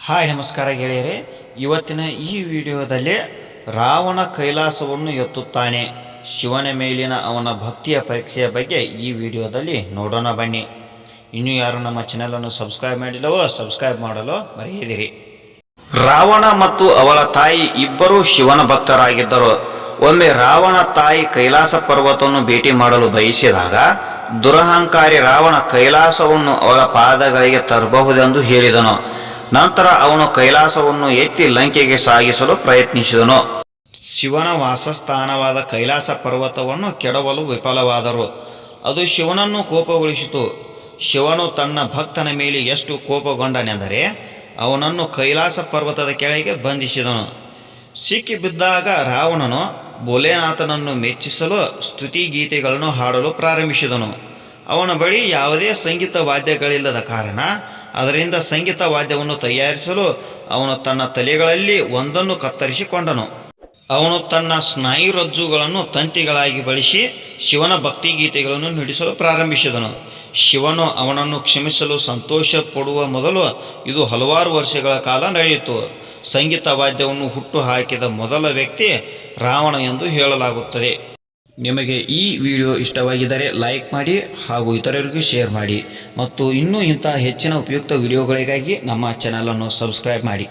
Hi ನಮಸ್ಕಾರ ಗೆಳೆಯರೆ. ಇವತ್ತಿನ ಈ ವಿಡಿಯೋದಲ್ಲಿ ರಾವಣ ಕೈಲಾಸವನ್ನು ಎತ್ತುತ್ತಾನೆ, ಶಿವನ ಮೇಲಿನ ಅವನ ಭಕ್ತಿಯ ಪರೀಕ್ಷೆಯ ಬಗ್ಗೆ ಈ ವಿಡಿಯೋದಲ್ಲಿ ನೋಡೋಣ ಬನ್ನಿ. ಇನ್ನೂ ಯಾರು ನಮ್ಮ ಚಾನಲನ್ನು ಸಬ್ಸ್ಕ್ರೈಬ್ ಮಾಡಿಲ್ಲವೋ ಸಬ್ಸ್ಕ್ರೈಬ್ ಮಾಡಲು ಮರೆಯದಿರಿ. ರಾವಣ ಮತ್ತು ಅವಳ ತಾಯಿ ಇಬ್ಬರೂ ಶಿವನ ಭಕ್ತರಾಗಿದ್ದರು. ಒಮ್ಮೆ ರಾವಣ ತಾಯಿ ಕೈಲಾಸ ಪರ್ವತವನ್ನು ಭೇಟಿ ಮಾಡಲು ಬಯಸಿದಾಗ ದುರಹಂಕಾರಿ ರಾವಣ ಕೈಲಾಸವನ್ನು ಅವಳ ಪಾದಗಳಿಗೆ ತರಬಹುದೆಂದು ಹೇಳಿದನು. ನಂತರ ಅವನು ಕೈಲಾಸವನ್ನು ಎತ್ತಿ ಲಂಕೆಗೆ ಸಾಗಿಸಲು ಪ್ರಯತ್ನಿಸಿದನು. ಶಿವನ ವಾಸಸ್ಥಾನವಾದ ಕೈಲಾಸ ಪರ್ವತವನ್ನು ಕೆಡವಲು ವಿಫಲವಾದರು. ಅದು ಶಿವನನ್ನು ಕೋಪಗೊಳಿಸಿತು. ಶಿವನು ತನ್ನ ಭಕ್ತನ ಮೇಲೆ ಎಷ್ಟು ಕೋಪಗೊಂಡನೆಂದರೆ ಅವನನ್ನು ಕೈಲಾಸ ಪರ್ವತದ ಕೆಳಗೆ ಬಂಧಿಸಿದನು. ಸಿಕ್ಕಿಬಿದ್ದಾಗ ರಾವಣನು ಭೋಲೆನಾಥನನ್ನು ಮೆಚ್ಚಿಸಲು ಸ್ತುತಿ ಗೀತೆಗಳನ್ನು ಹಾಡಲು ಪ್ರಾರಂಭಿಸಿದನು. ಅವನ ಬಳಿ ಯಾವುದೇ ಸಂಗೀತ ವಾದ್ಯಗಳಿಲ್ಲದ ಕಾರಣ ಅದರಿಂದ ಸಂಗೀತ ವಾದ್ಯವನ್ನು ತಯಾರಿಸಲು ಅವನು ತನ್ನ ತಲೆಗಳಲ್ಲಿ ಒಂದನ್ನು ಕತ್ತರಿಸಿಕೊಂಡನು. ಅವನು ತನ್ನ ಸ್ನಾಯುರಜ್ಜುಗಳನ್ನು ತಂತಿಗಳಾಗಿ ಬಳಸಿ ಶಿವನ ಭಕ್ತಿಗೀತೆಗಳನ್ನು ನುಡಿಸಲು ಪ್ರಾರಂಭಿಸಿದನು. ಶಿವನು ಅವನನ್ನು ಕ್ಷಮಿಸಲು ಸಂತೋಷ ಪಡುವ ಮೊದಲು ಇದು ಹಲವಾರು ವರ್ಷಗಳ ಕಾಲ ನಡೆಯಿತು. ಸಂಗೀತ ವಾದ್ಯವನ್ನು ಹುಟ್ಟು ಹಾಕಿದ ಮೊದಲ ವ್ಯಕ್ತಿ ರಾವಣ ಎಂದು ಹೇಳಲಾಗುತ್ತದೆ. ನಿಮಗೆ ಈ ವಿಡಿಯೋ ಇಷ್ಟವಾಗಿದ್ದರೆ ಲೈಕ್ ಮಾಡಿ ಹಾಗೂ ಇತರರಿಗೂ ಶೇರ್ ಮಾಡಿ ಮತ್ತು ಇನ್ನೂ ಇಂಥ ಹೆಚ್ಚಿನ ಉಪಯುಕ್ತ ವಿಡಿಯೋಗಳಿಗಾಗಿ ನಮ್ಮ ಚಾನಲನ್ನು ಸಬ್ಸ್ಕ್ರೈಬ್ ಮಾಡಿ.